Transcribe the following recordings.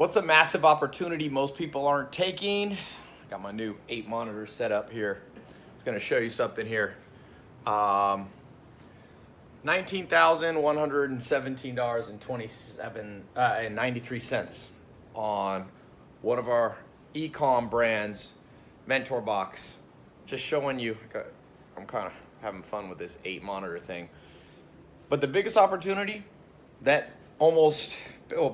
What's a massive opportunity most people aren't taking? I got my new 8 monitors set up here. It's gonna show you something here. $19,117.93 on one of our e-com brands, Mentor Box. Just showing you, I'm kind of having fun with this 8 monitor thing. But the biggest opportunity that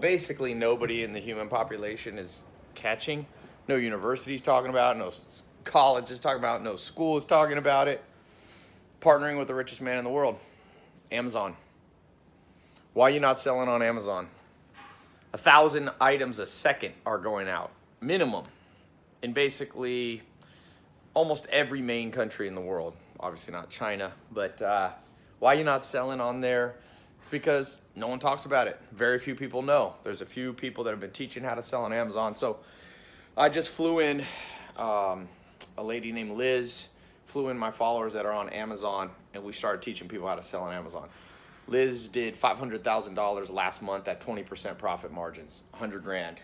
basically nobody in the human population is catching, no university's talking about, no college is talking about, no school is talking about it, partnering with the richest man in the world, Amazon. Why are you not selling on Amazon? 1,000 items a second are going out, minimum, in basically almost every main country in the world. Obviously not China, but why are you not selling on there? It's because no one talks about it. Very few people know. There's a few people that have been teaching how to sell on Amazon. So I just flew in a lady named Liz, flew in my followers that are on Amazon, and we started teaching people how to sell on Amazon. Liz did $500,000 last month at 20% profit margins, 100 grand.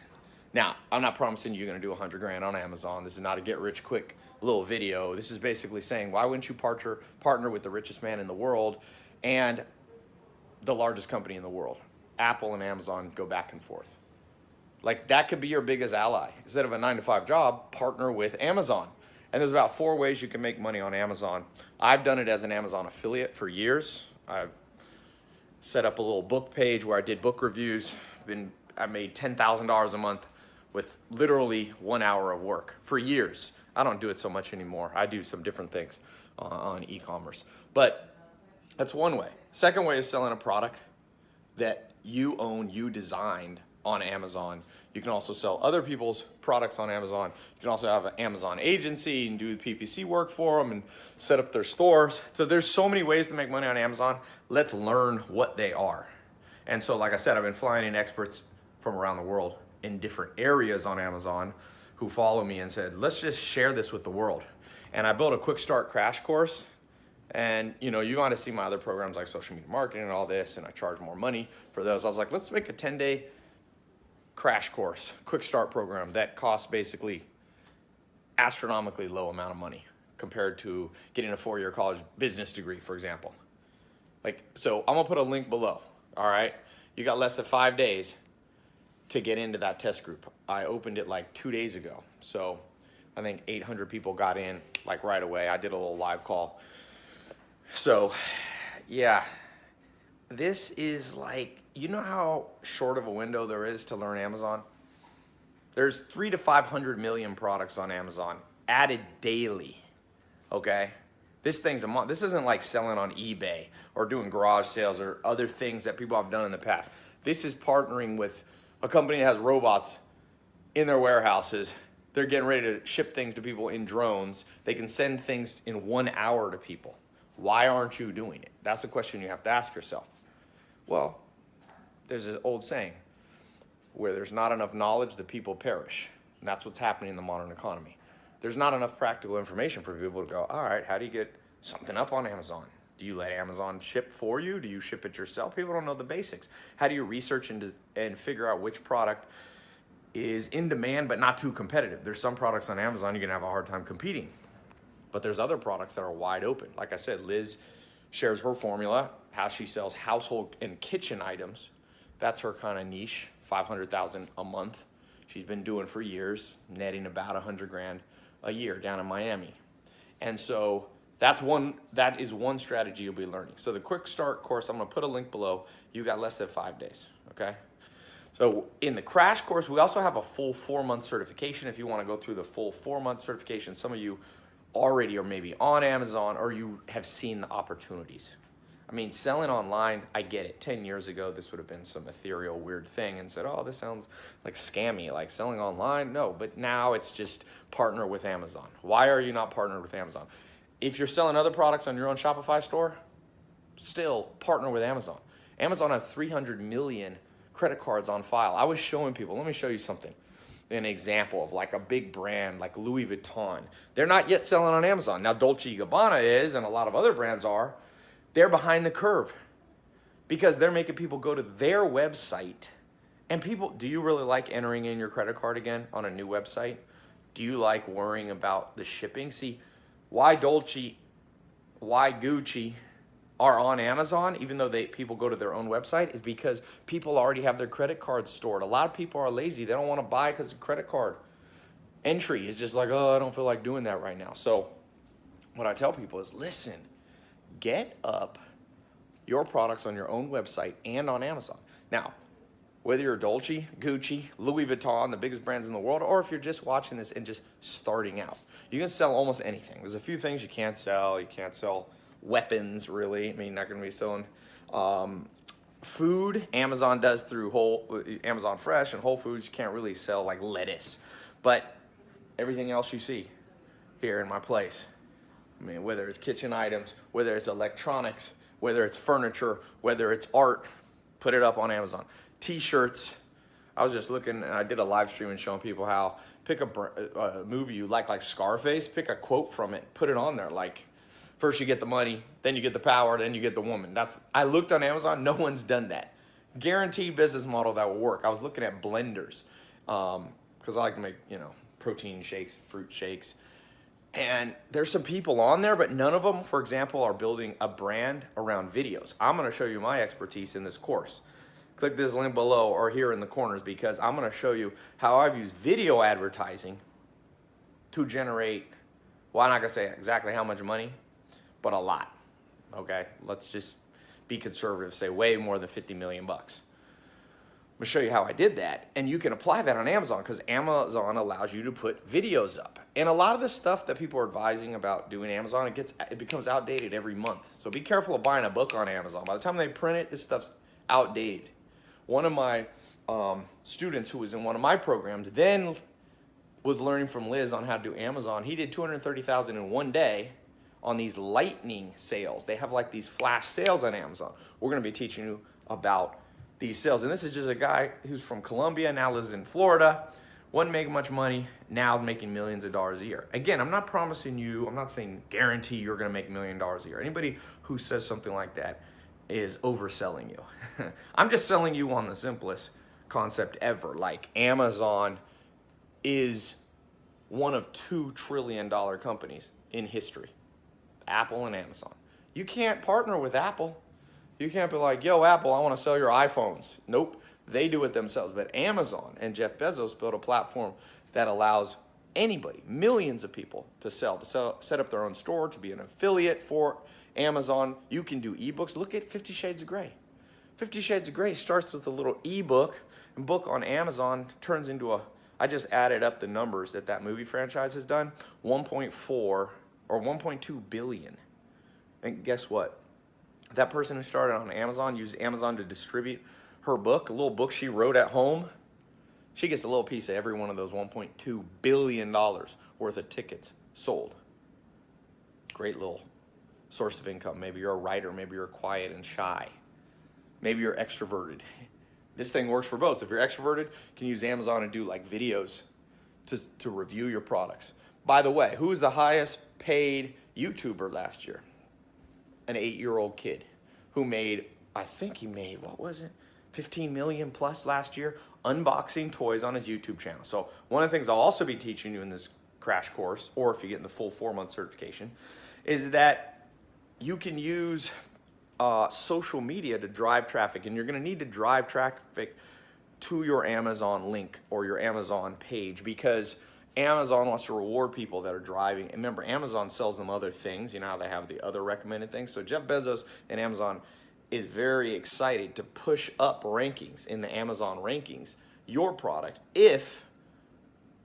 Now, I'm not promising you're gonna do 100 grand on Amazon. This is not a get rich quick little video. This is basically saying, why wouldn't you partner with the richest man in the world and the largest company in the world? Apple and Amazon go back and forth. Like, that could be your biggest ally. Instead of a 9-to-5 job, partner with Amazon. And there's about 4 ways you can make money on Amazon. I've done it as an Amazon affiliate for years. I've set up a little book page where I did book reviews. I made $10,000 a month with literally 1 hour of work for years. I don't do it so much anymore. I do some different things on e-commerce. But that's one way. Second way is selling a product that you own, you designed on Amazon. You can also sell other people's products on Amazon. You can also have an Amazon agency and do the PPC work for them and set up their stores. So there's so many ways to make money on Amazon. Let's learn what they are. And so, like I said, I've been flying in experts from around the world in different areas on Amazon who follow me and said, let's just share this with the world. And I built a quick start crash course. And you want to see my other programs like social media marketing and all this, and I charge more money for those. I was like, let's make a 10-day crash course, quick start program that costs basically astronomically low amount of money compared to getting a 4-year college business degree, for example. So I'm gonna put a link below, all right? You got less than 5 days to get into that test group. I opened it like 2 days ago. So I think 800 people got in like right away. I did a little live call. So, yeah, this is like, you know how short of a window there is to learn Amazon? There's 300 to 500 million products on Amazon added daily, okay? This thing's a month. This isn't like selling on eBay or doing garage sales or other things that people have done in the past. This is partnering with a company that has robots in their warehouses. They're getting ready to ship things to people in drones. They can send things in 1 hour to people. Why aren't you doing it? That's the question you have to ask yourself. Well, there's an old saying, where there's not enough knowledge, the people perish. And that's what's happening in the modern economy. There's not enough practical information for people to go, all right, how do you get something up on Amazon? Do you let Amazon ship for you? Do you ship it yourself? People don't know the basics. How do you research and figure out which product is in demand but not too competitive? There's some products on Amazon you're gonna have a hard time competing. But there's other products that are wide open. Like I said, Liz shares her formula, how she sells household and kitchen items. That's her kind of niche, 500,000 a month. She's been doing for years, netting about 100 grand a year down in Miami. And so that is one strategy you'll be learning. So the quick start course, I'm gonna put a link below. You got less than 5 days, okay? So in the crash course, we also have a full 4-month certification. If you wanna go through the full 4-month certification, some of you already are maybe on Amazon or you have seen the opportunities. I mean, selling online, I get it. 10 years ago, this would have been some ethereal, weird thing and said, oh, this sounds like scammy, like selling online. No, but now it's just partner with Amazon. Why are you not partnered with Amazon? If you're selling other products on your own Shopify store, still partner with Amazon. Amazon has 300 million credit cards on file. I was showing people, let me show you something. An example of like a big brand like Louis Vuitton. They're not yet selling on Amazon. Now Dolce & Gabbana is, and a lot of other brands are. They're behind the curve because they're making people go to their website And people, do you really like entering in your credit card again on a new website? Do you like worrying about the shipping? See, why Dolce, why Gucci are on Amazon, even though people go to their own website, is because people already have their credit cards stored. A lot of people are lazy. They don't want to buy because of credit card entry is just like, oh, I don't feel like doing that right now. So what I tell people is, listen, get up your products on your own website and on Amazon. Now, whether you're Dolce, Gucci, Louis Vuitton, the biggest brands in the world, or if you're just watching this and just starting out, you can sell almost anything. There's a few things you can't sell. You can't sell weapons, really. I mean, not going to be selling food. Amazon does through Amazon Fresh and Whole Foods. You can't really sell like lettuce. But everything else you see here in my place, I mean, whether it's kitchen items, whether it's electronics, whether it's furniture, whether it's art, put it up on Amazon. T-shirts. I was just looking, and I did a live stream and showing people how pick a movie you like Scarface, pick a quote from it, put it on there. Like, first you get the money, then you get the power, then you get the woman. I looked on Amazon, no one's done that. Guaranteed business model that will work. I was looking at blenders, because I like to make, protein shakes, fruit shakes. And there's some people on there, but none of them, for example, are building a brand around videos. I'm gonna show you my expertise in this course. Click this link below or here in the corners, because I'm gonna show you how I've used video advertising to generate, well, I'm not gonna say exactly how much money, but a lot, okay? Let's just be conservative, say way more than 50 million bucks. I'm gonna show you how I did that, and you can apply that on Amazon, because Amazon allows you to put videos up. And a lot of the stuff that people are advising about doing Amazon, it becomes outdated every month. So be careful of buying a book on Amazon. By the time they print it, this stuff's outdated. One of my students who was in one of my programs then was learning from Liz on how to do Amazon. He did $230,000 in one day on these lightning sales. They have like these flash sales on Amazon. We're gonna be teaching you about these sales. And this is just a guy who's from Colombia, now lives in Florida, wasn't making much money, now making millions of dollars a year. Again, I'm not promising you, I'm not saying guarantee you're gonna make $1 million a year. Anybody who says something like that is overselling you. I'm just selling you on the simplest concept ever. Like, Amazon is one of 2 trillion dollar companies in history. Apple and Amazon. You can't partner with Apple. You can't be like, yo, Apple, I want to sell your iPhones. Nope, they do it themselves. But Amazon and Jeff Bezos built a platform that allows anybody, millions of people, to set up their own store, to be an affiliate for Amazon. You can do ebooks. Look at 50 Shades of Grey. 50 Shades of Grey starts with a little ebook, and book on Amazon turns into I just added up the numbers that movie franchise has done, 1.4 or 1.2 billion. And guess what? That person who started on Amazon used Amazon to distribute her book, a little book she wrote at home. She gets a little piece of every one of those $1.2 billion worth of tickets sold. Great little source of income. Maybe you're a writer, maybe you're quiet and shy. Maybe you're extroverted. This thing works for both. If you're extroverted, you can use Amazon and do like videos to review your products. By the way, who was the highest paid YouTuber last year? An 8-year-old kid who made, I think he made, what was it? 15 million plus last year, unboxing toys on his YouTube channel. So one of the things I'll also be teaching you in this crash course, or if you get in the full 4-month certification, is that you can use social media to drive traffic, and you're gonna need to drive traffic to your Amazon link or your Amazon page, because Amazon wants to reward people that are driving. And remember, Amazon sells them other things. You know how they have the other recommended things? So Jeff Bezos and Amazon is very excited to push up rankings in the Amazon rankings, your product, if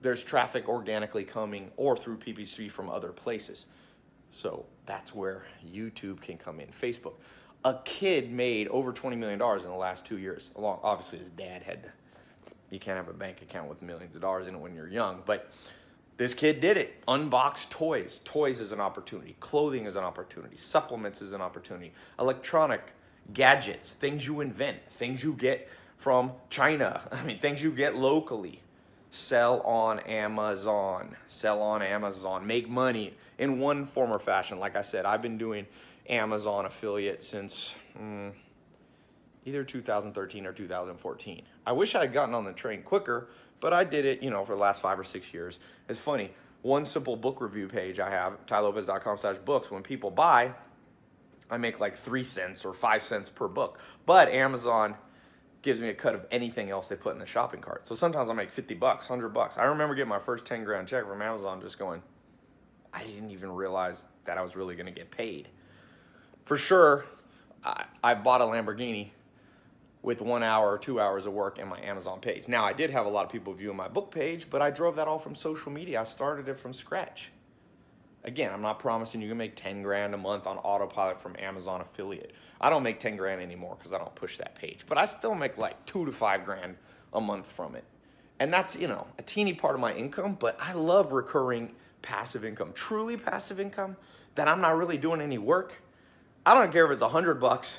there's traffic organically coming or through PPC from other places. So that's where YouTube can come in. Facebook. A kid made over $20 million in the last 2 years. Obviously, his dad had to. You can't have a bank account with millions of dollars in it when you're young, but this kid did it. Unboxed toys. Toys is an opportunity. Clothing is an opportunity. Supplements is an opportunity. Electronic gadgets, things you invent, things you get from China. I mean, things you get locally. Sell on Amazon. Sell on Amazon. Make money in one form or fashion. Like I said, I've been doing Amazon affiliate since, either 2013 or 2014. I wish I had gotten on the train quicker, but I did it, for the last 5 or 6 years. It's funny. One simple book review page I have, tylopez.com/books. When people buy, I make like 3 cents or 5 cents per book. But Amazon gives me a cut of anything else they put in the shopping cart. So sometimes I make $50, $100. I remember getting my first 10 grand check from Amazon just going, I didn't even realize that I was really going to get paid. For sure, I bought a Lamborghini with 1 hour or 2 hours of work in my Amazon page. Now, I did have a lot of people viewing my book page, but I drove that all from social media. I started it from scratch. Again, I'm not promising you can make 10 grand a month on autopilot from Amazon affiliate. I don't make 10 grand anymore because I don't push that page, but I still make like 2 to 5 grand a month from it. And that's, a teeny part of my income, but I love recurring passive income, truly passive income that I'm not really doing any work. I don't care if it's $100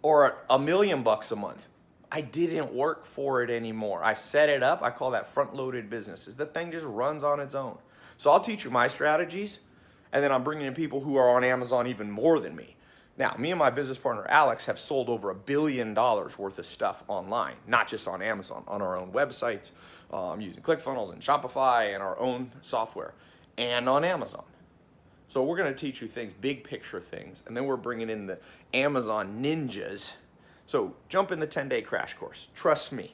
or $1 million a month. I didn't work for it anymore. I set it up. I call that front-loaded businesses. The thing just runs on its own. So I'll teach you my strategies, and then I'm bringing in people who are on Amazon even more than me. Now, me and my business partner, Alex, have sold over $1 billion worth of stuff online, not just on Amazon, on our own websites, using ClickFunnels and Shopify and our own software, and on Amazon. So we're going to teach you things, big picture things, and then we're bringing in the Amazon ninjas. So jump in the 10-day crash course. Trust me.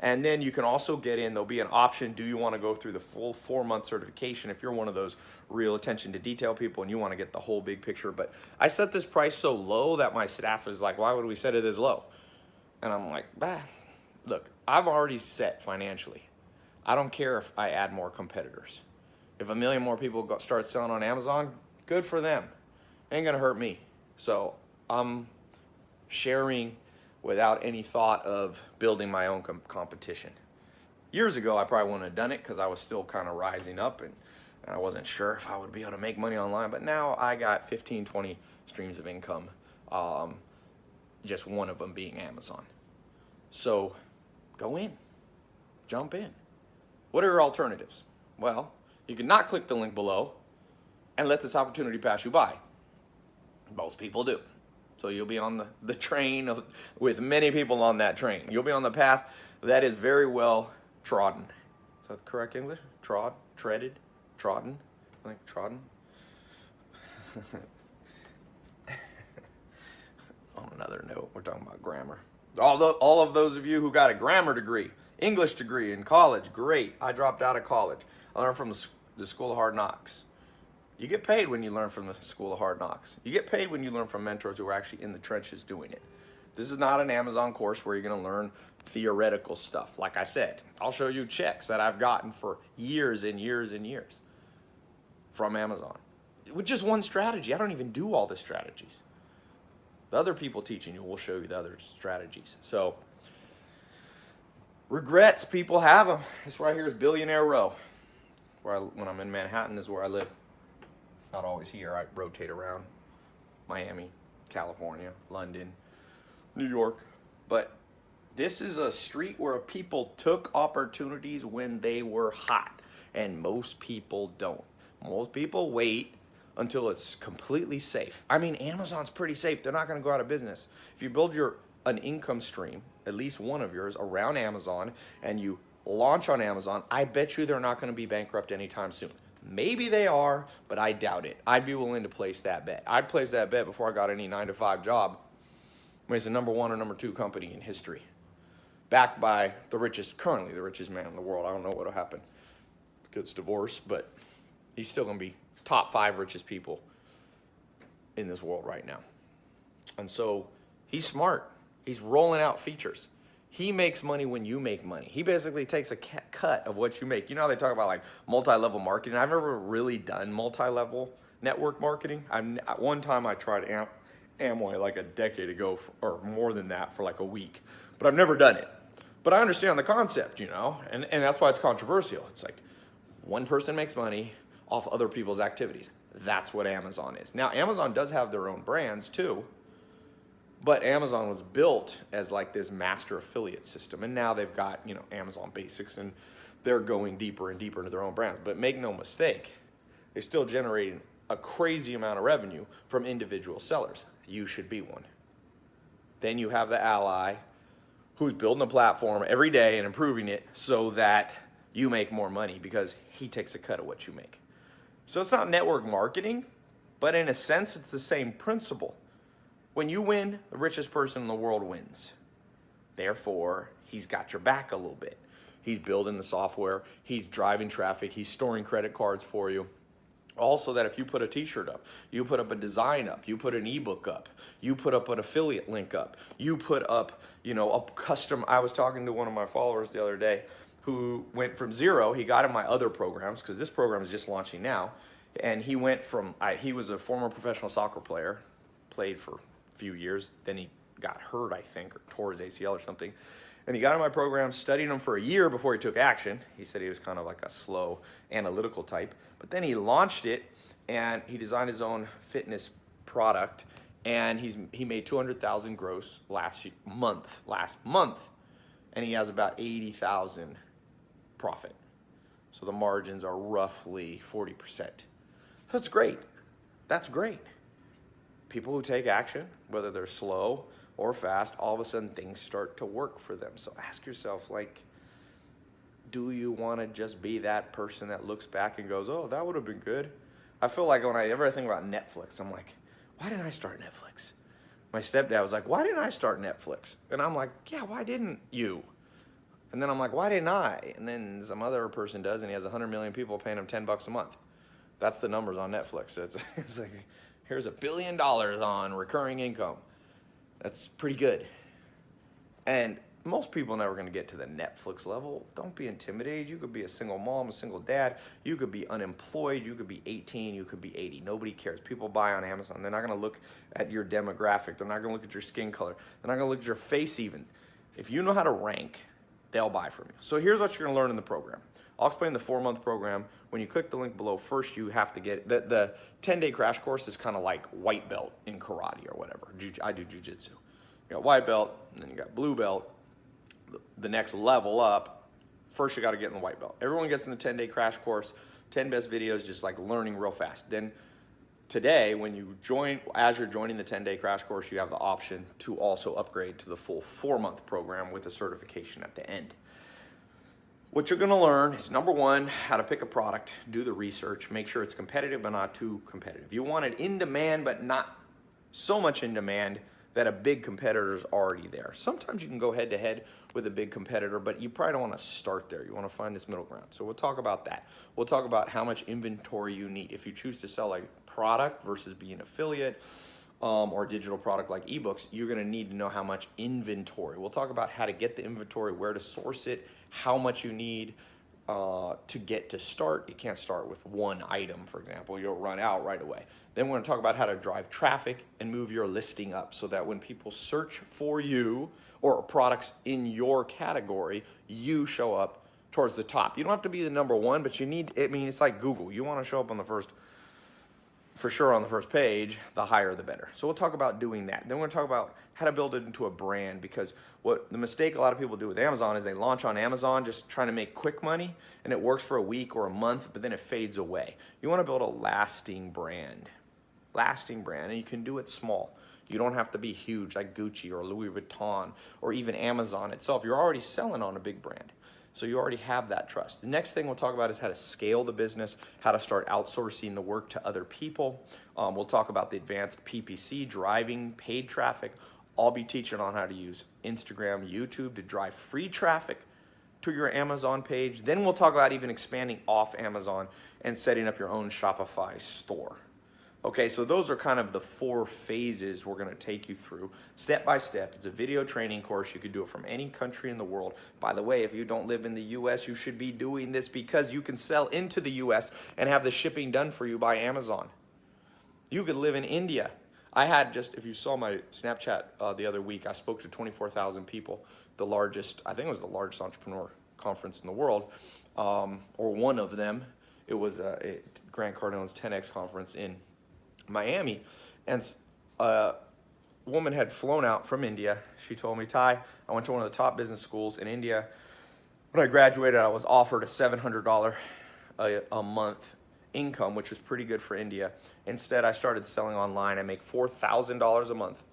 And then you can also get in, there'll be an option, do you want to go through the full 4-month certification if you're one of those real attention to detail people and you want to get the whole big picture. But I set this price so low that my staff is like, why would we set it this low? And I'm like, look, I've already set financially. I don't care if I add more competitors. If 1 million more people start selling on Amazon, good for them. Ain't gonna hurt me. So I'm sharing without any thought of building my own competition. Years ago, I probably wouldn't have done it because I was still kind of rising up and I wasn't sure if I would be able to make money online. But now I got 15, 20 streams of income, just one of them being Amazon. So go in, jump in. What are your alternatives? Well, you can not click the link below and let this opportunity pass you by. Most people do. So you'll be on the train with many people on that train. You'll be on the path that is very well trodden. Is that correct English? Treaded, trodden, I think trodden. On another note, we're talking about grammar. All of those of you who got a grammar degree, English degree in college, great. I dropped out of college. I learned from the School of Hard Knocks. You get paid when you learn from the School of Hard Knocks. You get paid when you learn from mentors who are actually in the trenches doing it. This is not an Amazon course where you're going to learn theoretical stuff. Like I said, I'll show you checks that I've gotten for years and years and years from Amazon. With just one strategy. I don't even do all the strategies. The other people teaching you will show you the other strategies. So, regrets, people have them. This right here is Billionaire Row. When I'm in Manhattan, is where I live. Not always here. I rotate around. Miami, California, London, New York. But this is a street where people took opportunities when they were hot. And most people don't. Most people wait until it's completely safe. I mean, Amazon's pretty safe. They're not going to go out of business. If you build an income stream, at least one of yours, around Amazon, and you launch on Amazon, I bet you they're not going to be bankrupt anytime soon. Maybe they are, but I doubt it. I'd be willing to place that bet. I'd place that bet before I got any 9-to-5 job. I mean, it's the number 1 or number 2 company in history. Backed by currently the richest man in the world. I don't know what'll happen. Gets divorced, but he's still going to be top 5 richest people in this world right now. And so he's smart. He's rolling out features. He makes money when you make money. He basically takes a cut of what you make. You know how they talk about like multi-level marketing? I've never really done multi-level network marketing. One time I tried Amway like a decade ago, or more than that, for like a week. But I've never done it. But I understand the concept, and that's why it's controversial. It's like one person makes money off other people's activities. That's what Amazon is. Now, Amazon does have their own brands too. But Amazon was built as like this master affiliate system. And now they've got, Amazon Basics, and they're going deeper and deeper into their own brands. But make no mistake, they're still generating a crazy amount of revenue from individual sellers. You should be one. Then you have the ally who's building a platform every day and improving it so that you make more money because he takes a cut of what you make. So it's not network marketing, but in a sense, it's the same principle. When you win, the richest person in the world wins. Therefore, he's got your back a little bit. He's building the software, he's driving traffic, he's storing credit cards for you. Also, that if you put a t-shirt up, you put up a design up, you put an ebook up, you put up an affiliate link up, you put up, a custom. I was talking to one of my followers the other day who went from zero. He got in my other programs because this program is just launching now. And he went from, he was a former professional soccer player, played for a few years, then he got hurt, I think, or tore his ACL or something. And he got in my program, studied them for a year before he took action. He said he was kind of like a slow, analytical type. But then he launched it, and he designed his own fitness product, and he made $200,000 gross last month, and he has about $80,000 profit. So the margins are roughly 40%. That's great. That's great. People who take action, whether they're slow or fast, all of a sudden things start to work for them. So ask yourself, do you want to just be that person that looks back and goes, oh, that would have been good? I feel like whenever I think about Netflix, I'm like, why didn't I start Netflix? My stepdad was like, why didn't I start Netflix? And I'm like, yeah, why didn't you? And then I'm like, why didn't I? And then some other person does, and he has 100 million people paying him $10 a month. That's the numbers on Netflix. It's like, here's $1 billion on recurring income. That's pretty good. And most people are never going to get to the Netflix level. Don't be intimidated. You could be a single mom, a single dad. You could be unemployed. You could be 18. You could be 80. Nobody cares. People buy on Amazon. They're not going to look at your demographic. They're not going to look at your skin color. They're not going to look at your face even. If you know how to rank, they'll buy from you. So here's what you're going to learn in the program. I'll explain the 4-month program. When you click the link below, first you have to get, the 10-day crash course is kind of like white belt in karate or whatever. I do jujitsu. You got white belt, and then you got blue belt. The next level up, first you got to get in the white belt. Everyone gets in the 10-day crash course, 10 best videos, just like learning real fast. Then today, when you join, as you're joining the 10-day crash course, you have the option to also upgrade to the full 4-month program with a certification at the end. What you're going to learn is, number one, how to pick a product, do the research, make sure it's competitive but not too competitive. You want it in demand but not so much in demand that a big competitor is already there. Sometimes you can go head to head with a big competitor, but you probably don't want to start there. You want to find this middle ground. So we'll talk about that. We'll talk about how much inventory you need. If you choose to sell a product versus be an affiliate or a digital product like ebooks, you're going to need to know how much inventory. We'll talk about how to get the inventory, where to source it, how much you need to get to start. You can't start with one item, for example. You'll run out right away. Then we're going to talk about how to drive traffic and move your listing up so that when people search for you or products in your category, you show up towards the top. You don't have to be the number one, but you need, it's like Google. You want to show up on the first, for sure on the first page, the higher the better. So we'll talk about doing that. Then we're going to talk about how to build it into a brand, because what the mistake a lot of people do with Amazon is they launch on Amazon just trying to make quick money, and it works for a week or a month, but then it fades away. You want to build a lasting brand, and you can do it small. You don't have to be huge like Gucci or Louis Vuitton or even Amazon itself. You're already selling on a big brand, so you already have that trust. The next thing we'll talk about is how to scale the business, how to start outsourcing the work to other people. We'll talk about the advanced PPC, driving paid traffic. I'll be teaching on how to use Instagram, YouTube to drive free traffic to your Amazon page. Then we'll talk about even expanding off Amazon and setting up your own Shopify store. Okay, so those are kind of the 4 phases we're going to take you through step by step. It's a video training course. You can do it from any country in the world. By the way, if you don't live in the US, you should be doing this because you can sell into the US and have the shipping done for you by Amazon. You could live in India. I had just, if you saw my Snapchat the other week, I spoke to 24,000 people, the largest, I think it was the largest entrepreneur conference in the world, or one of them. It was Grant Cardone's 10X conference in Miami, and a woman had flown out from India. She told me, Ty, I went to one of the top business schools in India. When I graduated, I was offered a $700 a month income, which is pretty good for India. Instead, I started selling online. I make $4,000 a month.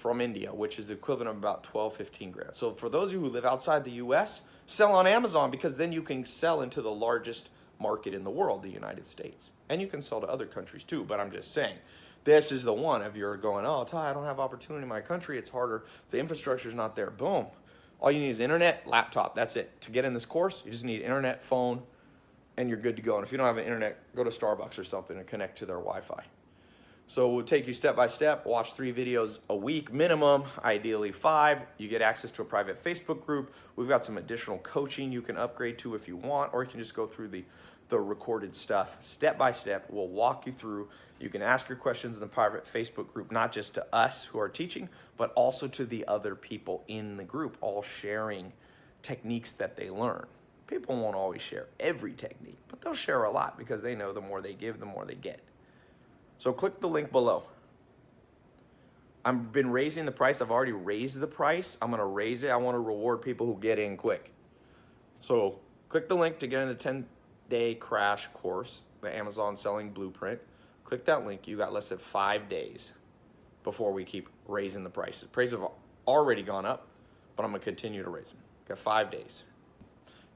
from India, which is the equivalent of about 12, 15 grand. So for those of you who live outside the US, sell on Amazon, because then you can sell into the largest market in the world, the United States. And you can sell to other countries too, but I'm just saying, this is the one. If you're going, oh, Ty, I don't have opportunity in my country, it's harder, the infrastructure's not there, boom. All you need is internet, laptop, that's it. To get in this course, you just need internet, phone, and you're good to go. And if you don't have an internet, go to Starbucks or something and connect to their Wi-Fi. So we'll take you step by step, watch 3 videos a week minimum, ideally 5. You get access to a private Facebook group. We've got some additional coaching you can upgrade to if you want, or you can just go through the recorded stuff step by step. We'll walk you through. You can ask your questions in the private Facebook group, not just to us who are teaching, but also to the other people in the group, all sharing techniques that they learn. People won't always share every technique, but they'll share a lot because they know the more they give, the more they get. So click the link below. I've been raising the price. I've already raised the price. I'm gonna raise it. I wanna reward people who get in quick. So click the link to get in the 10-day crash course, the Amazon Selling Blueprint. Click that link. You got less than 5 days before we keep raising the prices. Prices have already gone up, but I'm gonna continue to raise them. Got 5 days.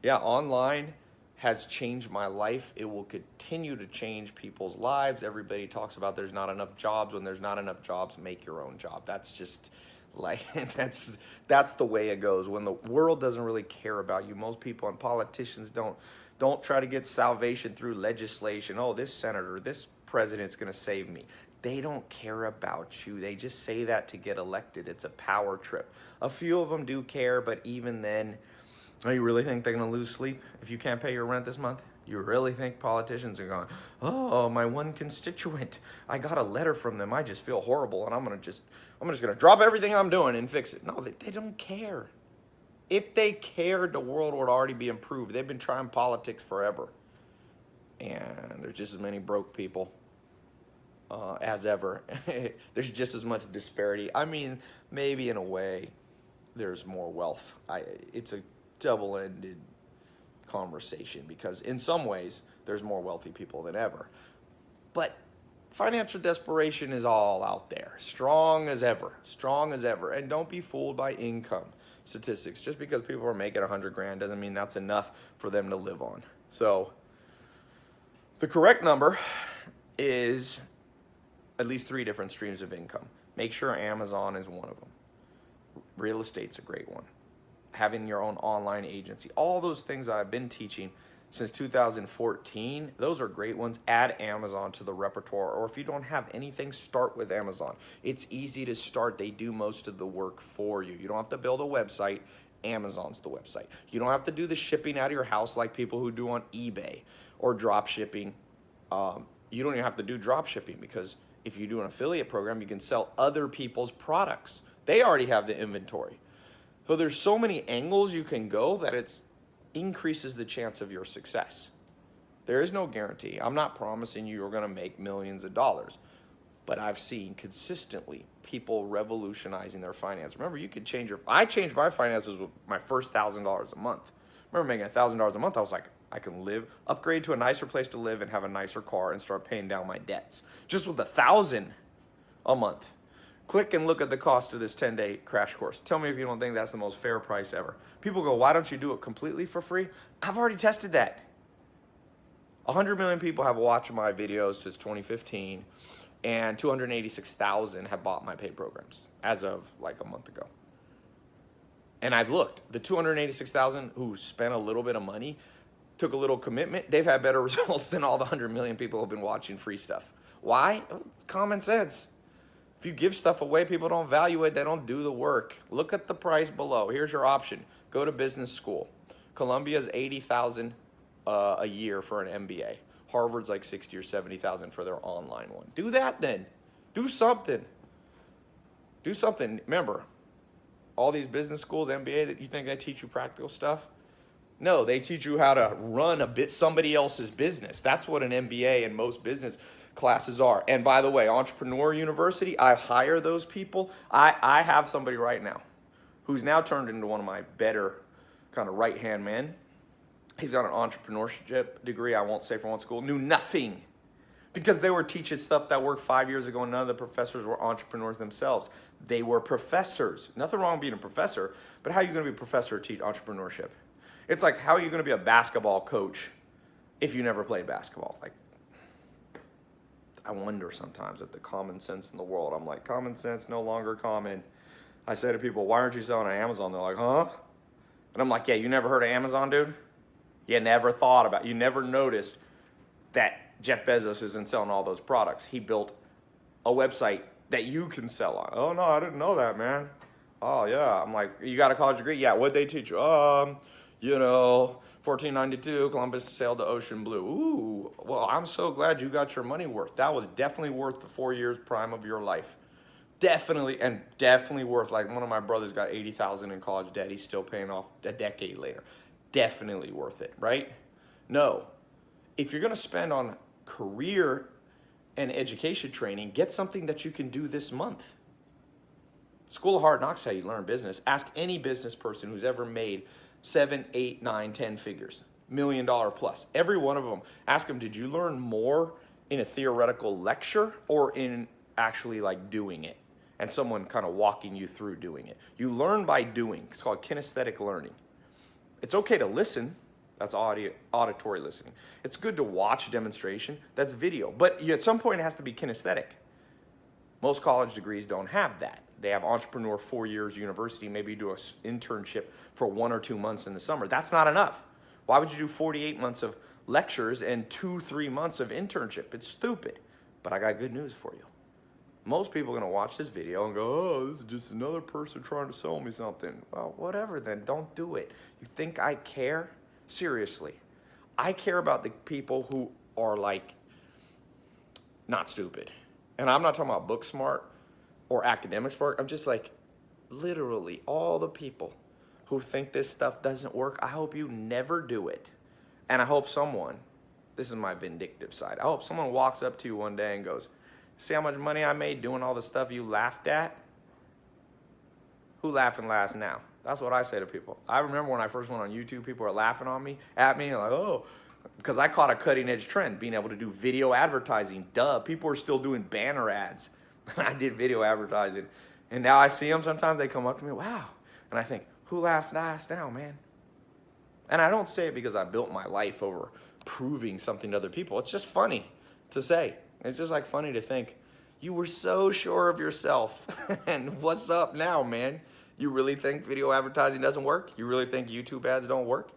Yeah, online has changed my life. It will continue to change people's lives. Everybody talks about there's not enough jobs. When there's not enough jobs, make your own job. That's just like, that's the way it goes. When the world doesn't really care about you, most people and politicians don't try to get salvation through legislation. Oh, this senator, this president's gonna save me. They don't care about you. They just say that to get elected. It's a power trip. A few of them do care, but even then, oh, you really think they're gonna lose sleep if you can't pay your rent this month? You really think politicians are going, oh, my one constituent, I got a letter from them, I just feel horrible, and I'm just gonna drop everything I'm doing and fix it. No, they don't care. If they cared, the world would already be improved. They've been trying politics forever. And there's just as many broke people as ever. There's just as much disparity. I mean, maybe in a way, there's more wealth. It's a double-ended conversation because in some ways there's more wealthy people than ever, but financial desperation is all out there, strong as ever, and don't be fooled by income statistics. Just because people are making 100 grand doesn't mean that's enough for them to live on. So the correct number is at least 3 different streams of income. Make sure Amazon is one of them. Real estate's a great one. Having your own online agency, all those things I've been teaching since 2014, those are great ones. Add Amazon to the repertoire, or if you don't have anything, start with Amazon. It's easy to start. They do most of the work for you. You don't have to build a website. Amazon's the website. You don't have to do the shipping out of your house like people who do on eBay or drop shipping. You don't even have to do drop shipping, because if you do an affiliate program, you can sell other people's products. They already have the inventory. So there's so many angles you can go that it increases the chance of your success. There is no guarantee. I'm not promising you're gonna make millions of dollars, but I've seen consistently people revolutionizing their finance. Remember, you could change I changed my finances with my first $1,000 a month. Remember making $1,000 a month, I was like, I can upgrade to a nicer place to live and have a nicer car and start paying down my debts. Just with $1,000 a month. Click and look at the cost of this 10-day crash course. Tell me if you don't think that's the most fair price ever. People go, why don't you do it completely for free? I've already tested that. 100 million people have watched my videos since 2015, and 286,000 have bought my paid programs as of like a month ago. And I've looked, the 286,000 who spent a little bit of money, took a little commitment, they've had better results than all the 100 million people who have been watching free stuff. Why? It's common sense. If you give stuff away, people don't value it, they don't do the work. Look at the price below. Here's your option. Go to business school. Columbia's $80,000 a year for an MBA. Harvard's like $60,000 or $70,000 for their online one. Do that then. Do something. Do something. Remember, all these business schools, MBA, that you think they teach you practical stuff? No, they teach you how to run somebody else's business. That's what an MBA and most business classes are. And by the way, Entrepreneur University, I hire those people. I have somebody right now who's now turned into one of my better kind of right-hand men. He's got an entrepreneurship degree, I won't say from what school, knew nothing Because they were teaching stuff that worked 5 years ago, and none of the professors were entrepreneurs themselves. They were professors. Nothing wrong with being a professor, but how are you going to be a professor or teach entrepreneurship? It's like, how are you going to be a basketball coach if you never played basketball? Like, I wonder sometimes at the common sense in the world. I'm like, common sense no longer common. I say to people, why aren't you selling on Amazon? They're like, huh? And I'm like, yeah, you never heard of Amazon, dude? You never thought about, you never noticed that Jeff Bezos isn't selling all those products. He built a website that you can sell on. Oh no, I didn't know that, man. Oh yeah. I'm like, you got a college degree? Yeah, what'd they teach you? 1492, Columbus sailed the ocean blue. Ooh, well, I'm so glad you got your money worth. That was definitely worth the 4 years prime of your life. Definitely, and definitely worth, like one of my brothers got 80,000 in college debt. He's still paying off a decade later. Definitely worth it, right? No. If you're gonna spend on career and education training, get something that you can do this month. School of Hard Knocks is how you learn business. Ask any business person who's ever made 7, 8, 9, 10 figures, $1 million plus. Every one of them, ask them, did you learn more in a theoretical lecture or in actually like doing it? And someone kind of walking you through doing it. You learn by doing. It's called kinesthetic learning. It's okay to listen. That's auditory listening. It's good to watch a demonstration. That's video. But at some point, it has to be kinesthetic. Most college degrees don't have that. They have entrepreneur 4 years university, maybe you do an internship for 1 or 2 months in the summer. That's not enough. Why would you do 48 months of lectures and 2-3 months of internship? It's stupid. But I got good news for you. Most people are going to watch this video and go, oh, this is just another person trying to sell me something. Well, whatever then. Don't do it. You think I care? Seriously. I care about the people who are like not stupid. And I'm not talking about book smart or academic smart. I'm just like literally all the people who think this stuff doesn't work. I hope you never do it. And I hope someone, this is my vindictive side, I hope someone walks up to you one day and goes, see how much money I made doing all the stuff you laughed at? Who laughing last now? That's what I say to people. I remember when I first went on YouTube, people were laughing at me, like, oh, because I caught a cutting edge trend, being able to do video advertising. Duh, people are still doing banner ads. I did video advertising. And now I see them, sometimes they come up to me, wow. And I think, who laughs last now, man? And I don't say it because I built my life over proving something to other people. It's just funny to say. It's just like funny to think, you were so sure of yourself. And what's up now, man? You really think video advertising doesn't work? You really think YouTube ads don't work?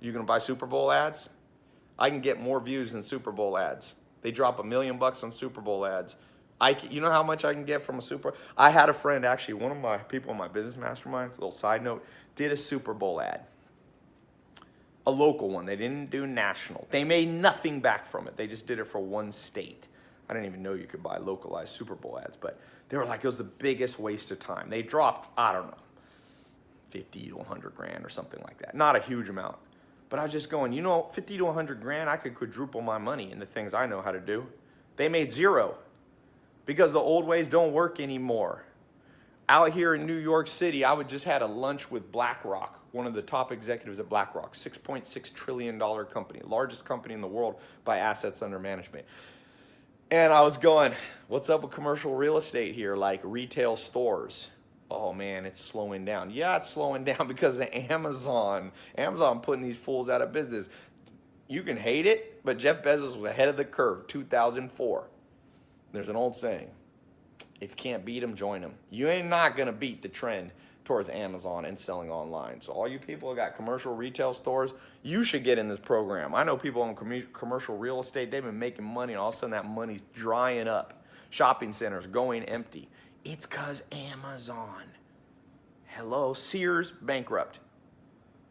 You gonna buy Super Bowl ads? I can get more views than Super Bowl ads. They drop $1 million on Super Bowl ads. You know how much I can get from a Super? I had a friend, actually, one of my people in my business mastermind, little side note, did a Super Bowl ad. A local one. They didn't do national. They made nothing back from it. They just did it for one state. I didn't even know you could buy localized Super Bowl ads, but they were like, it was the biggest waste of time. They dropped, I don't know, 50 to 100 grand or something like that. Not a huge amount. But I was just going, 50 to 100 grand, I could quadruple my money in the things I know how to do. They made zero because the old ways don't work anymore. Out here in New York City, I just had a lunch with BlackRock, one of the top executives at BlackRock, $6.6 trillion company, largest company in the world by assets under management. And I was going, what's up with commercial real estate here, like retail stores? Oh man, it's slowing down. Yeah, it's slowing down because of Amazon. Amazon putting these fools out of business. You can hate it, but Jeff Bezos was ahead of the curve, 2004. There's an old saying, if you can't beat them, join them. You ain't not gonna beat the trend towards Amazon and selling online. So all you people who got commercial retail stores, you should get in this program. I know people in commercial real estate, they've been making money and all of a sudden that money's drying up. Shopping centers going empty. It's because Amazon. Hello, Sears bankrupt.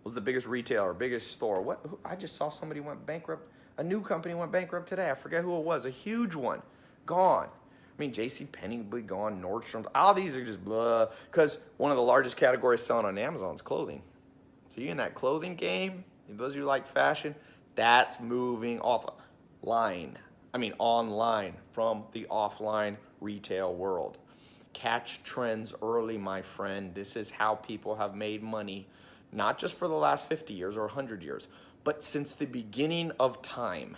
Was the biggest retailer, biggest store. I just saw somebody went bankrupt. A new company went bankrupt today. I forget who it was. A huge one. Gone. I mean, JCPenney will be gone, Nordstrom. All these are just blah. Because one of the largest categories selling on Amazon is clothing. So you in that clothing game, those of you who like fashion, that's moving online from the offline retail world. Catch trends early, my friend. This is how people have made money, not just for the last 50 years or 100 years, but since the beginning of time.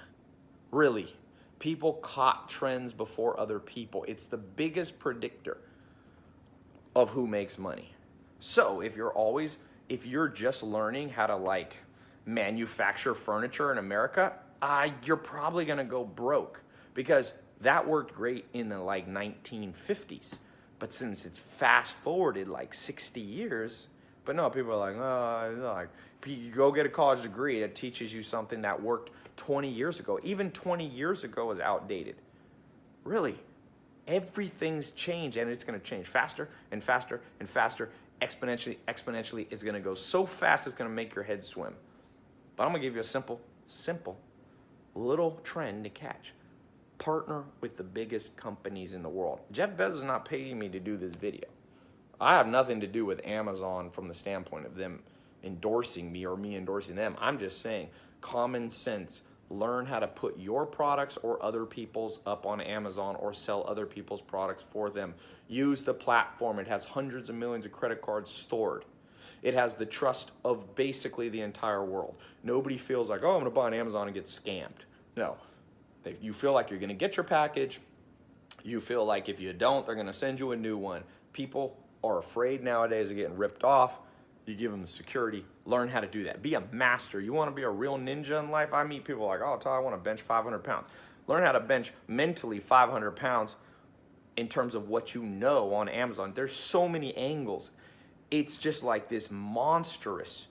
Really, People caught trends before other people. It's the biggest predictor of who makes money. So if you're just learning how to like manufacture furniture in America, you're probably gonna go broke, because that worked great in the like 1950s. But since it's fast forwarded like 60 years, but no, people are like, oh, like, you go get a college degree that teaches you something that worked 20 years ago. Even 20 years ago is outdated. Really, everything's changed, and it's gonna change faster and faster and faster. Exponentially, it's gonna go so fast it's gonna make your head swim. But I'm gonna give you a simple little trend to catch. Partner with the biggest companies in the world. Jeff Bezos is not paying me to do this video. I have nothing to do with Amazon from the standpoint of them endorsing me or me endorsing them. I'm just saying, common sense. Learn how to put your products or other people's up on Amazon, or sell other people's products for them. Use the platform. It has hundreds of millions of credit cards stored. It has the trust of basically the entire world. Nobody feels like, oh, I'm gonna buy on Amazon and get scammed. No, you feel like you're gonna get your package. You feel like if you don't, they're gonna send you a new one. People are afraid nowadays of getting ripped off. You give them the security. Learn how to do that. Be a master. You want to be a real ninja in life? I meet people like, oh, Todd, I want to bench 500 pounds. Learn how to bench mentally 500 pounds in terms of what you know on Amazon. There's so many angles. It's just like this monstrous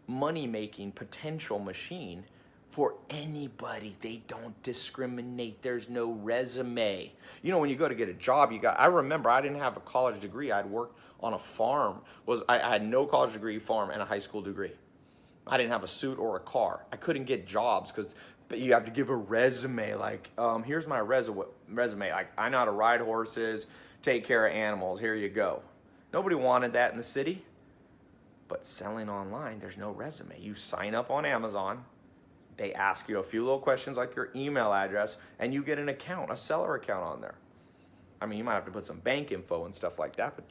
money-making potential machine for anybody. They don't discriminate. There's no resume. You know, when you go to get a job, I remember I didn't have a college degree. I'd worked on a farm. I had no college degree, farm, and a high school degree. I didn't have a suit or a car. I couldn't get jobs but you have to give a resume. Like, here's my resume. Like, I know how to ride horses, take care of animals. Here you go. Nobody wanted that in the city. But selling online, there's no resume. You sign up on Amazon. They ask you a few little questions like your email address, and you get an account, a seller account on there. I mean, you might have to put some bank info and stuff like that, but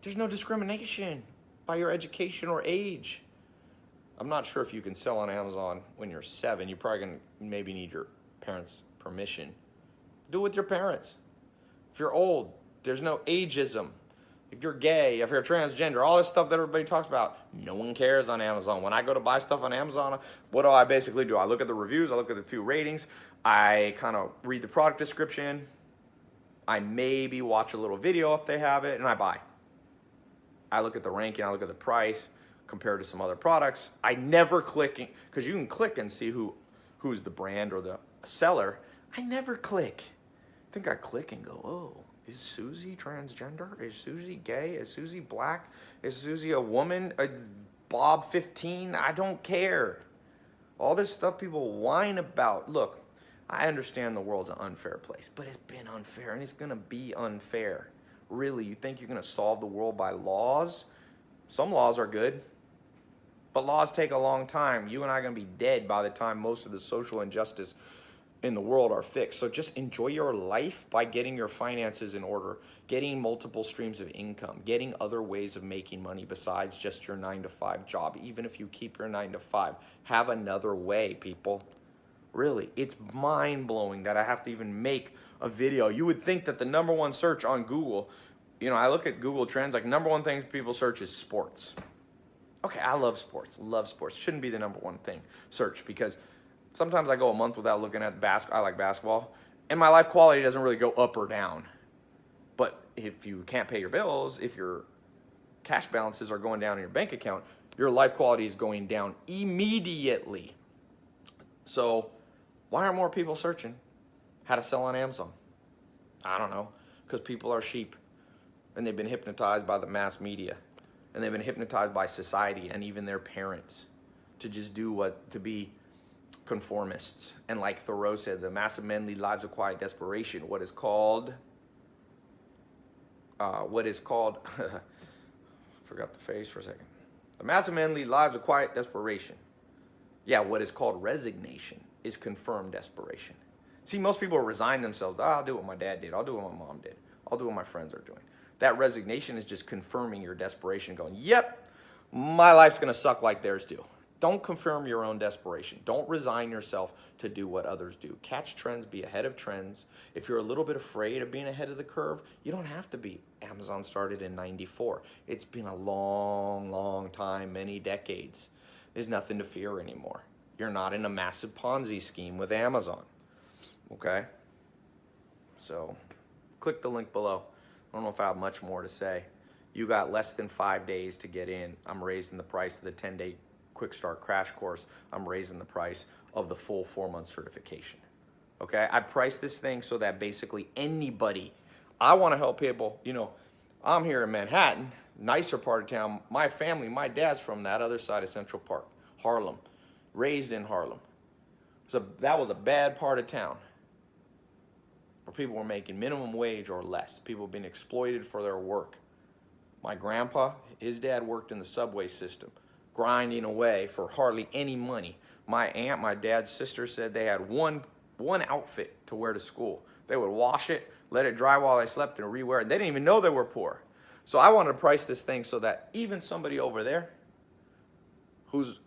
there's no discrimination by your education or age. I'm not sure if you can sell on Amazon when you're 7. You're probably gonna maybe need your parents' permission. Do it with your parents. If you're old, there's no ageism. If you're gay, if you're transgender, all this stuff that everybody talks about, no one cares on Amazon. When I go to buy stuff on Amazon, what do I basically do? I look at the reviews, I look at the few ratings, I kind of read the product description, I maybe watch a little video if they have it, and I buy. I look at the ranking, I look at the price compared to some other products. I never click, because you can click and see who's the brand or the seller. I never click. I think I click and go, oh, is Susie transgender? Is Susie gay? Is Susie black? Is Susie a woman? Bob 15? I don't care. All this stuff people whine about. Look, I understand the world's an unfair place, but it's been unfair and it's gonna be unfair. Really, you think you're gonna solve the world by laws? Some laws are good, but laws take a long time. You and I are gonna be dead by the time most of the social injustice in the world are fixed. So just enjoy your life by getting your finances in order, getting multiple streams of income, getting other ways of making money besides just your 9-to-5 job. Even if you keep your 9-to-5, have another way, people. Really, it's mind-blowing that I have to even make a video. You would think that the #1 search on Google, you know, I look at Google Trends, like #1 things people search is sports. Okay, I love sports, Shouldn't be the #1 thing search, because sometimes I go a month without looking at basketball. I like basketball, and my life quality doesn't really go up or down. But if you can't pay your bills, if your cash balances are going down in your bank account, your life quality is going down immediately. So why aren't more people searching how to sell on Amazon? I don't know, because people are sheep, and they've been hypnotized by the mass media, and they've been hypnotized by society and even their parents to just to be conformists. And like Thoreau said, the massive men lead lives of quiet desperation. What is called forgot the phrase for a second. The massive men lead lives of quiet desperation. Yeah, what is called resignation is confirmed desperation. See, most people resign themselves. Oh, I'll do what my dad did. I'll do what my mom did. I'll do what my friends are doing. That resignation is just confirming your desperation, going, yep, my life's gonna suck like theirs do. Don't confirm your own desperation. Don't resign yourself to do what others do. Catch trends, be ahead of trends. If you're a little bit afraid of being ahead of the curve, you don't have to be. Amazon started in '94. It's been a long, long time, many decades. There's nothing to fear anymore. You're not in a massive Ponzi scheme with Amazon, okay? So click the link below. I don't know if I have much more to say. You got less than 5 days to get in. I'm raising the price of the 10-day Quick Start Crash Course. I'm raising the price of the full 4-month certification. Okay, I priced this thing so that basically anybody, I want to help people. You know, I'm here in Manhattan, nicer part of town. My family, my dad's from that other side of Central Park, Harlem, raised in Harlem. So that was a bad part of town where people were making minimum wage or less. People being exploited for their work. My grandpa, his dad worked in the subway system, grinding away for hardly any money. My aunt, my dad's sister said they had one outfit to wear to school. They would wash it, let it dry while they slept, and rewear it. They didn't even know they were poor. So I wanted to price this thing so that even somebody over there who's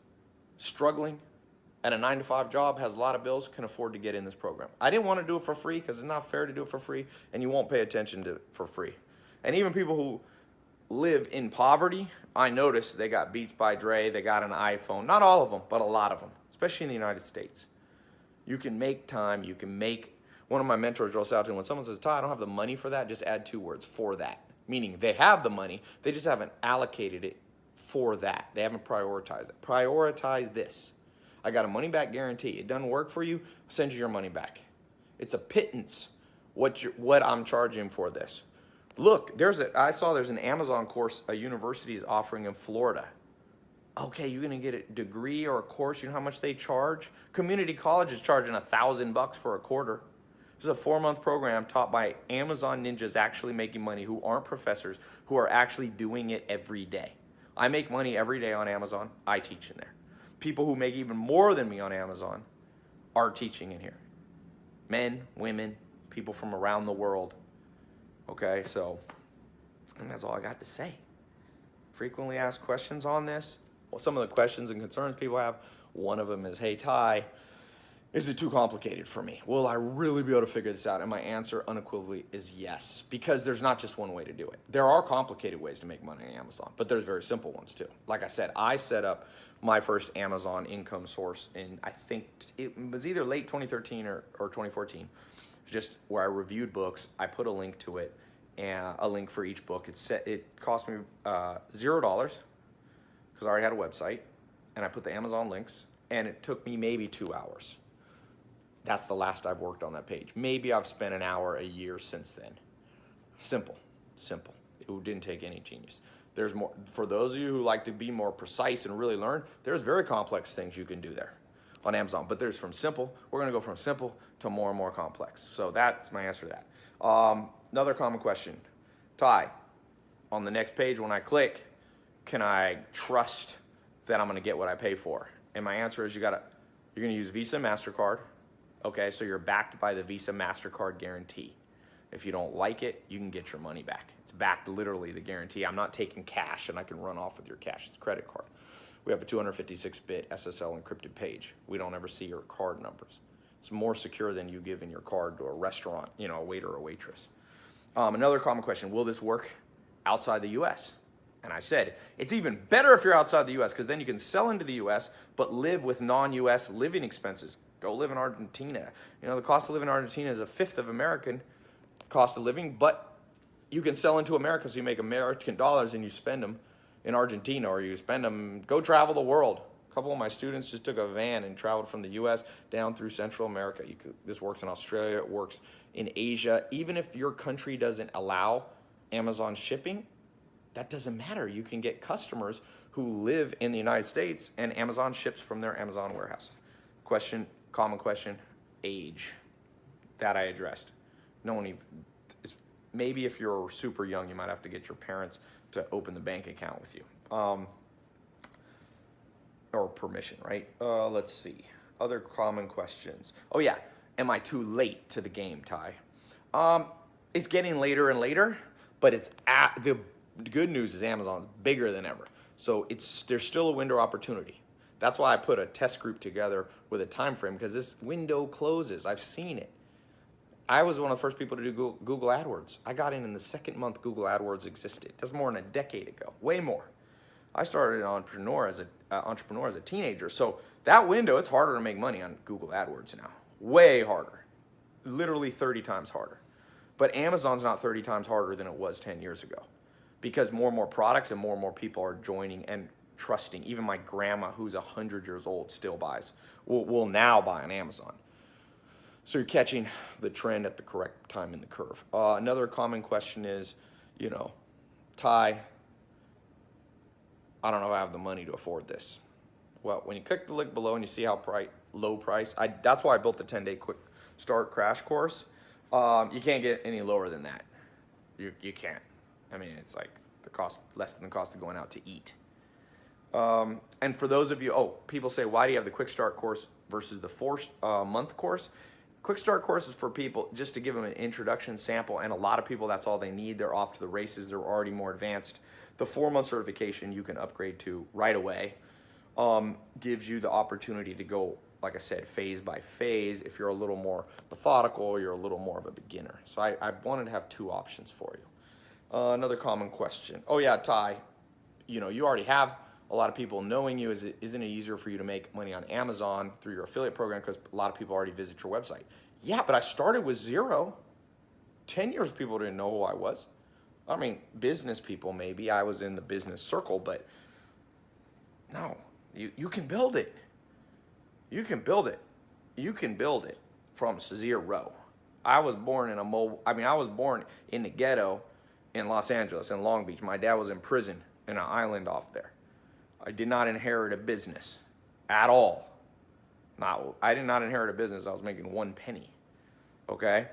struggling at a 9-to-5 job, has a lot of bills, can afford to get in this program. I didn't want to do it for free because it's not fair to do it for free, and you won't pay attention to it for free. And even people who live in poverty, I noticed they got Beats by Dre, they got an iPhone. Not all of them, but a lot of them, especially in the United States. You can make time, you can make, one of my mentors drills out to me, when someone says, Ty, I don't have the money for that, just add 2 words, for that. Meaning they have the money, they just haven't allocated it for that. They haven't prioritized it. Prioritize this. I got a money back guarantee. It doesn't work for you, I'll send you your money back. It's a pittance what I'm charging for this. Look, I saw there's an Amazon course a university is offering in Florida. Okay, you're gonna get a degree or a course, you know how much they charge? Community college is charging $1,000 for a quarter. This is a 4-month program taught by Amazon ninjas actually making money, who aren't professors, who are actually doing it every day. I make money every day on Amazon, I teach in there. People who make even more than me on Amazon are teaching in here. Men, women, people from around the world. Okay, so I think that's all I got to say. Frequently asked questions on this. Well, some of the questions and concerns people have, one of them is, hey, Ty, is it too complicated for me? Will I really be able to figure this out? And my answer unequivocally is yes, because there's not just one way to do it. There are complicated ways to make money on Amazon, but there's very simple ones too. Like I said, I set up my first Amazon income source in, I think it was either late 2013 or 2014. Just where I reviewed books, I put a link to it, and a link for each book. It cost me $0 because I already had a website, and I put the Amazon links, and it took me maybe 2 hours. That's the last I've worked on that page. Maybe I've spent an hour a year since then. Simple, simple. It didn't take any genius. There's more, for those of you who like to be more precise and really learn, there's very complex things you can do there on Amazon, but there's from simple, we're gonna go from simple to more and more complex. So that's my answer to that. Another common question, Ty, on the next page when I click, can I trust that I'm gonna get what I pay for? And my answer is you're gonna use Visa, MasterCard. Okay, so you're backed by the Visa, MasterCard guarantee. If you don't like it, you can get your money back. It's backed, literally, the guarantee. I'm not taking cash and I can run off with your cash, it's a credit card. We have a 256-bit SSL encrypted page. We don't ever see your card numbers. It's more secure than you giving your card to a restaurant, you know, a waiter or a waitress. Another common question, will this work outside the US? And I said, it's even better if you're outside the US, because then you can sell into the US, but live with non-US living expenses. Go live in Argentina. You know, the cost of living in Argentina is 1/5 of American cost of living, but you can sell into America, so you make American dollars and you spend them in Argentina, or you spend them, go travel the world. A couple of my students just took a van and traveled from the US down through Central America. This works in Australia, it works in Asia. Even if your country doesn't allow Amazon shipping, that doesn't matter. You can get customers who live in the United States and Amazon ships from their Amazon warehouse. Question, common question, age. That I addressed. No one even, maybe if you're super young, you might have to get your parents to open the bank account with you. Or permission, right? Let's see. Other common questions. Oh yeah, am I too late to the game, Ty? It's getting later and later, but the good news is Amazon's bigger than ever. So there's still a window of opportunity. That's why I put a test group together with a time frame, because this window closes. I've seen it. I was one of the first people to do Google AdWords. I got in the second month Google AdWords existed. That's more than a decade ago, way more. I started an entrepreneur as a teenager. So that window, it's harder to make money on Google AdWords now. Way harder. Literally 30 times harder. But Amazon's not 30 times harder than it was 10 years ago, because more and more products and more people are joining and trusting. Even my grandma, who's 100 years old, still will now buy on Amazon. So you're catching the trend at the correct time in the curve. Another common question is, Ty, I don't know if I have the money to afford this. Well, when you click the link below and you see how low price, that's why I built the 10-day quick start crash course. You can't get any lower than that. You can't. I mean, it's like less than the cost of going out to eat. And for those of you, people say, why do you have the quick start course versus the 4-month course? Quick start course is for people just to give them an introduction sample, and a lot of people, that's all they need. They're off to the races. They're already more advanced. The 4-month certification you can upgrade to right away. Gives you the opportunity to go, like I said, phase by phase. If you're a little more methodical, you're a little more of a beginner. So I wanted to have 2 options for you. Another common question. Oh yeah, Ty, you already have a lot of people knowing you. Isn't it easier for you to make money on Amazon through your affiliate program because a lot of people already visit your website? Yeah, but I started with 0. 10 years people didn't know who I was. I mean, business people maybe. I was in the business circle, but no, you can build it. You can build it. You can build it from 0. I was born in I was born in the ghetto in Los Angeles, in Long Beach. My dad was in prison in an island off there. I did not inherit a business at all. I did not inherit a business. I was making 1 penny. Okay?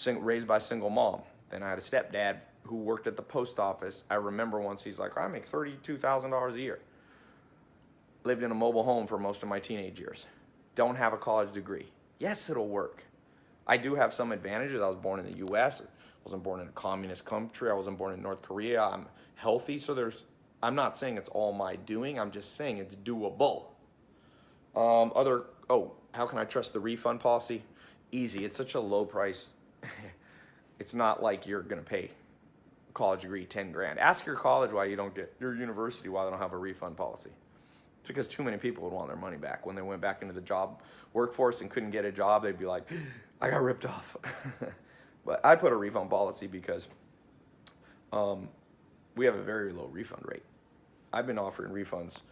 Raised by a single mom. Then I had a stepdad who worked at the post office. I remember once he's like, I make $32,000 a year. Lived in a mobile home for most of my teenage years. Don't have a college degree. Yes, it'll work. I do have some advantages. I was born in the U.S. I wasn't born in a communist country. I wasn't born in North Korea. I'm healthy, so I'm not saying it's all my doing. I'm just saying it's doable. How can I trust the refund policy? Easy. It's such a low price. It's not like you're going to pay a college degree 10 grand. Ask your college why you don't get your university why they don't have a refund policy. It's because too many people would want their money back. When they went back into the job workforce and couldn't get a job, they'd be like, I got ripped off. But I put a refund policy because we have a very low refund rate. I've been offering refunds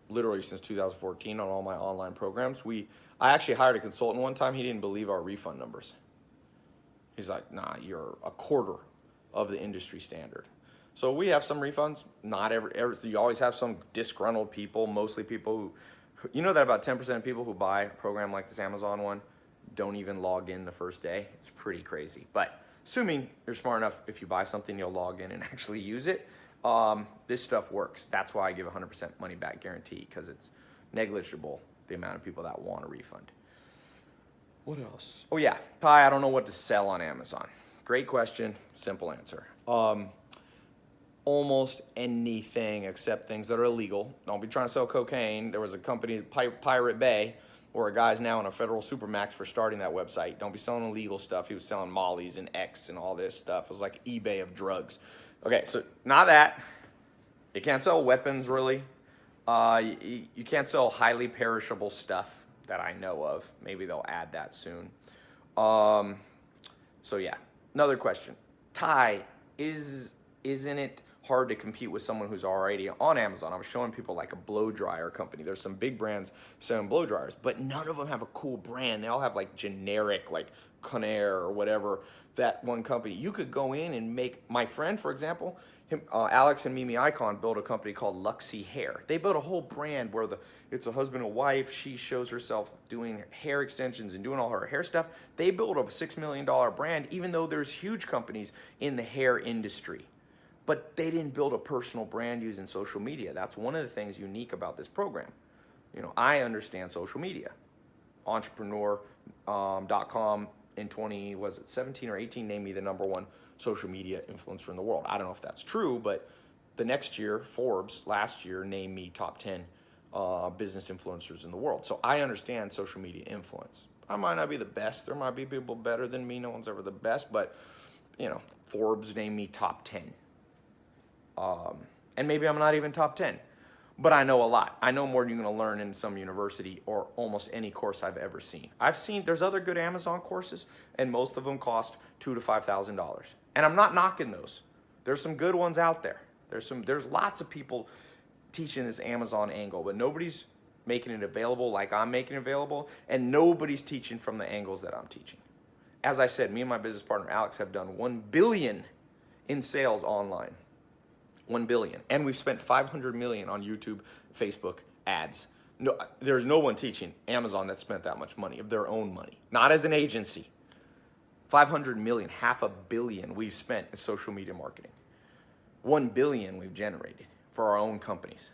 literally since 2014 on all my online programs. I actually hired a consultant one time. He didn't believe our refund numbers. He's like, nah, you're a quarter of the industry standard. So we have some refunds. Not every you always have some disgruntled people, mostly people who, that about 10% of people who buy a program like this Amazon one don't even log in the first day. It's pretty crazy. But assuming you're smart enough, if you buy something, you'll log in and actually use it. This stuff works. That's why I give 100% money back guarantee, because it's negligible, the amount of people that want a refund. What else? Oh yeah, Ty, I don't know what to sell on Amazon. Great question, simple answer. Almost anything except things that are illegal. Don't be trying to sell cocaine. There was a company, Pirate Bay, where a guy's now in a federal supermax for starting that website. Don't be selling illegal stuff. He was selling Molly's and X and all this stuff. It was like eBay of drugs. Okay, so not that. You can't sell weapons, really. You can't sell highly perishable stuff that I know of. Maybe they'll add that soon. So yeah, another question. Ty, isn't it hard to compete with someone who's already on Amazon? I was showing people like a blow dryer company. There's some big brands selling blow dryers, but none of them have a cool brand. They all have like generic, like Conair or whatever, that one company. You could go in and make, my friend, for example, Alex and Mimi Icon built a company called Luxy Hair. They built a whole brand where it's a husband and wife. She shows herself doing hair extensions and doing all her hair stuff. They built a $6 million brand, even though there's huge companies in the hair industry. But they didn't build a personal brand using social media. That's one of the things unique about this program. I understand social media. Entrepreneur.com in 17 or 18 named me the #1 social media influencer in the world. I don't know if that's true, but the next year, Forbes last year named me top 10 business influencers in the world. So I understand social media influence. I might not be the best. There might be people better than me. No one's ever the best, but you know, Forbes named me top 10. And maybe I'm not even top 10, but I know a lot. I know more than you're going to learn in some university or almost any course I've ever seen. There's other good Amazon courses, and most of them cost $2,000 to $5,000. And I'm not knocking those. There's some good ones out there. There's lots of people teaching this Amazon angle, but nobody's making it available like I'm making it available, and nobody's teaching from the angles that I'm teaching. As I said, me and my business partner Alex have done 1 billion in sales online. 1 billion. And we've spent 500 million on YouTube, Facebook ads. No, there's no one teaching Amazon that spent that much money of their own money, not as an agency. 500 million, $500 million we've spent in social media marketing. 1 billion we've generated for our own companies.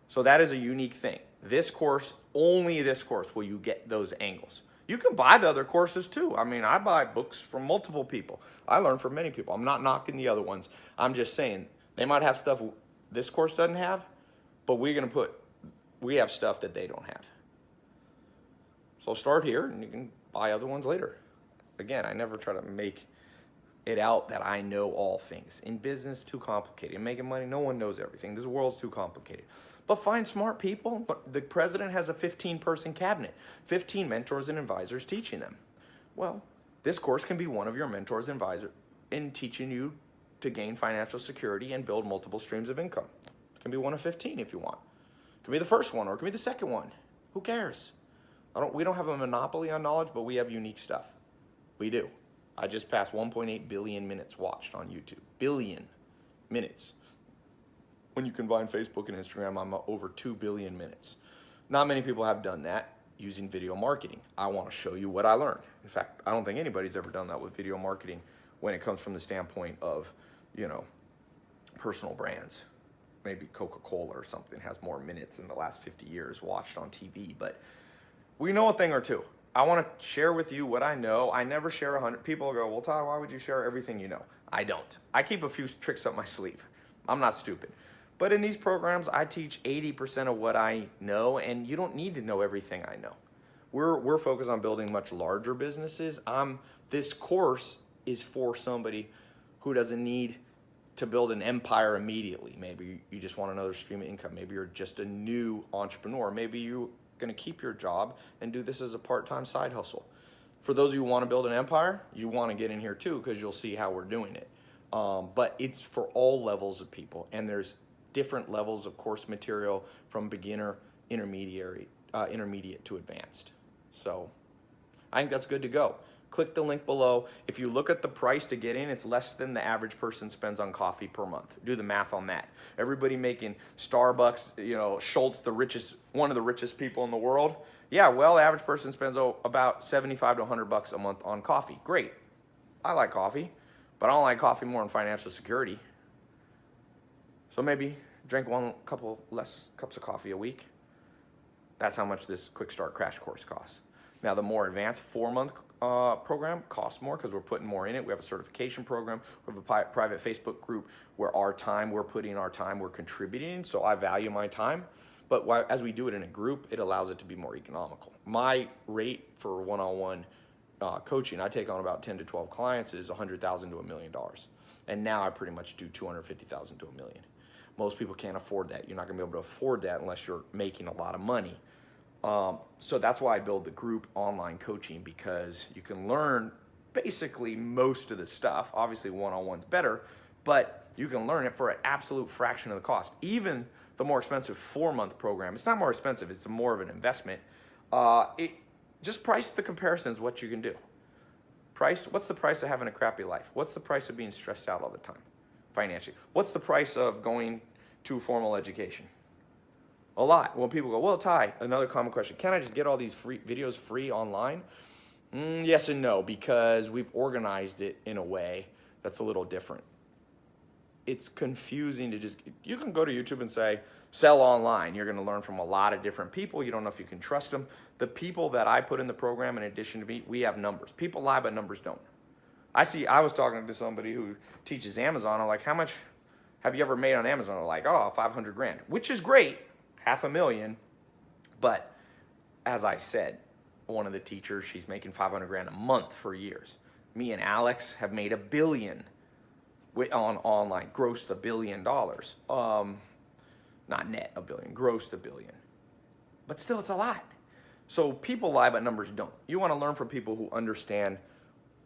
So that is a unique thing. This course, only this course will you get those angles. You can buy the other courses too. I mean, I buy books from multiple people. I learn from many people. I'm not knocking the other ones. I'm just saying they might have stuff this course doesn't have, but we have stuff that they don't have. So start here and you can buy other ones later. Again, I never try to make it out that I know all things. In business, too complicated. In making money, no one knows everything. This world's too complicated. But find smart people. The president has a 15-person cabinet, 15 mentors and advisors teaching them. Well, this course can be one of your mentors and advisors in teaching you to gain financial security and build multiple streams of income. It can be one of 15 if you want. It can be the first one or it can be the second one. Who cares? We don't have a monopoly on knowledge, but we have unique stuff. We do. I just passed 1.8 billion minutes watched on YouTube. Billion minutes. When you combine Facebook and Instagram, I'm over 2 billion minutes. Not many people have done that using video marketing. I want to show you what I learned. In fact, I don't think anybody's ever done that with video marketing when it comes from the standpoint of, you know, personal brands. Maybe Coca-Cola or something has more minutes in the last 50 years watched on TV, but we know a thing or two. I want to share with you what I know. I never share 100. People go, well, Ty, why would you share everything you know? I don't. I keep a few tricks up my sleeve. I'm not stupid. But in these programs, I teach 80% of what I know, and you don't need to know everything I know. We're focused on building much larger businesses. This course is for somebody who doesn't need to build an empire immediately. Maybe you just want another stream of income. Maybe you're just a new entrepreneur. Maybe you're going to keep your job and do this as a part-time side hustle. For those of you who want to build an empire, you want to get in here too because you'll see how we're doing it. But it's for all levels of people, and there's different levels of course material from beginner, intermediate to advanced. So I think that's good to go. Click the link below. If you look at the price to get in, it's less than the average person spends on coffee per month. Do the math on that. Everybody making Starbucks, you know, Schultz, one of the richest people in the world. Yeah, well, the average person spends about $75 to $100 a month on coffee. Great. I like coffee, but I don't like coffee more than financial security. So maybe drink couple less cups of coffee a week. That's how much this Quick Start Crash Course costs. Now, the more advanced 4-month program costs more because we're putting more in it. We have a certification program. We have a private Facebook group where we're putting our time, we're contributing. So I value my time. But as we do it in a group, it allows it to be more economical. My rate for one-on-one coaching, I take on about 10 to 12 clients, is $100,000 to $1 million. And now I pretty much do $250,000 to $1 million. Most people can't afford that. You're not going to be able to afford that unless you're making a lot of money. So that's why I build the group online coaching, because you can learn basically most of the stuff. Obviously, one-on-one's better, but you can learn it for an absolute fraction of the cost. Even the more expensive 4-month program, it's not more expensive, it's more of an investment. Just price the comparisons, what you can do. What's the price of having a crappy life? What's the price of being stressed out all the time financially? What's the price of going to formal education? A lot. When people go, well, Ty, another common question, can I just get all these free videos free online? Yes and no, because we've organized it in a way that's a little different. It's confusing to you can go to YouTube and say, sell online. You're going to learn from a lot of different people. You don't know if you can trust them. The people that I put in the program, in addition to me, we have numbers. People lie, but numbers don't. I was talking to somebody who teaches Amazon. I'm like, how much have you ever made on Amazon? They're like, oh, 500 grand, which is great. $500,000. But as I said, one of the teachers, she's making 500 grand a month for years. Me and Alex have made $1 billion on online, grossed $1 billion. Not net $1 billion, grossed $1 billion. But still, it's a lot. So people lie, but numbers don't. You want to learn from people who understand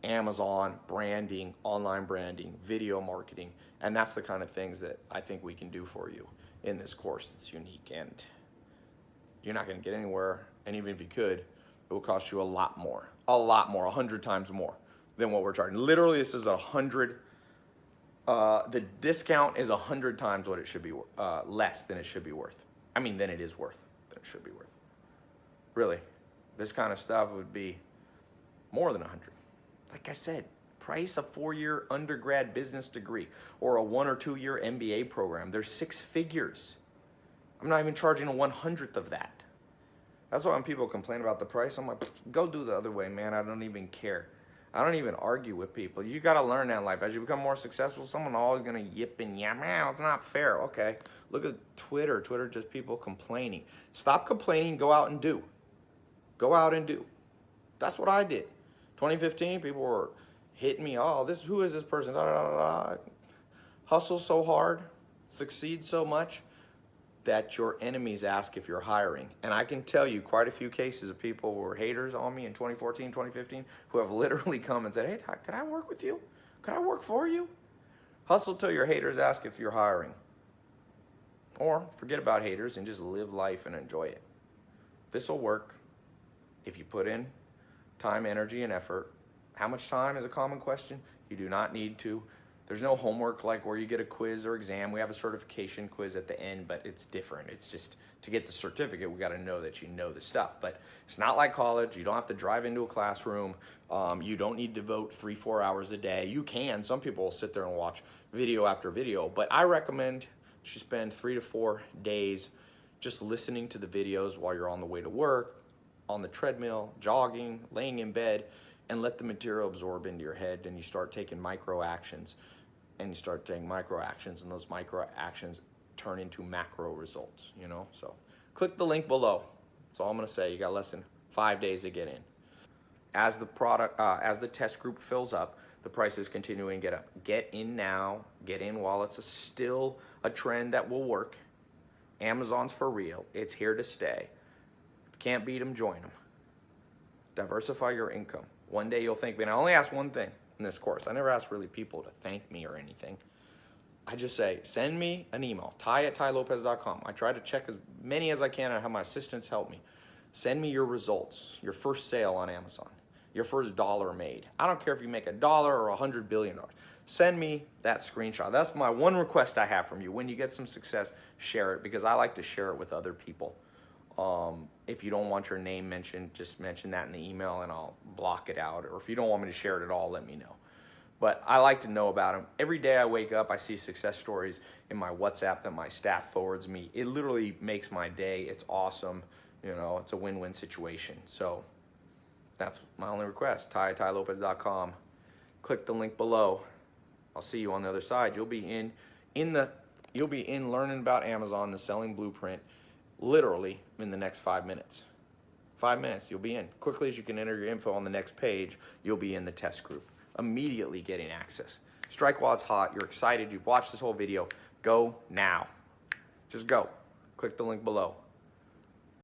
Amazon, branding, online branding, video marketing, and that's the kind of things that I think we can do for you in this course that's unique. And you're not going to get anywhere, and even if you could, it will cost you a lot more, 100 times more than what we're charging. Literally, this is 100. The discount is 100 times what it should be, less than it should be worth. I mean, than it is worth, than it should be worth. Really, this kind of stuff would be more than 100. Like I said, price a 4-year undergrad business degree or a 1 or 2 year MBA program. They're 6 figures. I'm not even charging a 100th of that. That's why when people complain about the price, I'm like, go do the other way, man. I don't even care. I don't even argue with people. You got to learn that in life. As you become more successful, someone always going to yip and yam. Man, it's not fair. Okay, look at Twitter. Twitter, just people complaining. Stop complaining. Go out and do. Go out and do. That's what I did. 2015, people were hitting me. Oh, who is this person? Da, da, da, da. Hustle so hard, succeed so much that your enemies ask if you're hiring. And I can tell you quite a few cases of people who were haters on me in 2014, 2015, who have literally come and said, hey, Ty, could I work with you? Could I work for you? Hustle till your haters ask if you're hiring. Or forget about haters and just live life and enjoy it. This will work if you put in time, energy, and effort. How much time is a common question? You do not need to. There's no homework like where you get a quiz or exam. We have a certification quiz at the end, but it's different. It's just to get the certificate, we got to know that you know the stuff. But it's not like college. You don't have to drive into a classroom. You don't need to devote 3-4 hours a day. You can. Some people will sit there and watch video after video, but I recommend you spend 3 to 4 days just listening to the videos while you're on the way to work, on the treadmill, jogging, laying in bed, and let the material absorb into your head. And you start taking micro actions. And you start taking micro actions, and those micro actions turn into macro results, you know? So click the link below. That's all I'm gonna say. You got less than 5 days to get in. As the test group fills up, the prices continuing to get up. Get in now, get in while it's still a trend that will work. Amazon's for real, it's here to stay. If you can't beat them, join them. Diversify your income. One day you'll think, man, I only ask one thing in this course. I never ask really people to thank me or anything. I just say, send me an email, ty@tylopez.com. I try to check as many as I can and have my assistants help me. Send me your results, your first sale on Amazon, your first dollar made. I don't care if you make $1 or $100 billion. Send me that screenshot. That's my one request I have from you. When you get some success, share it, because I like to share it with other people. If you don't want your name mentioned, just mention that in the email and I'll block it out. Or if you don't want me to share it at all, let me know. But I like to know about them. Every day I wake up, I see success stories in my WhatsApp that my staff forwards me. It literally makes my day. It's awesome. You know, it's a win-win situation. So that's my only request. ty@tylopez.com. Click the link below. I'll see you on the other side. You'll be in learning about Amazon, the selling blueprint, literally in the next 5 minutes. 5 minutes, you'll be in. Quickly as you can enter your info on the next page, you'll be in the test group, immediately getting access. Strike while it's hot. You're excited. You've watched this whole video. Go now. Just go. Click the link below.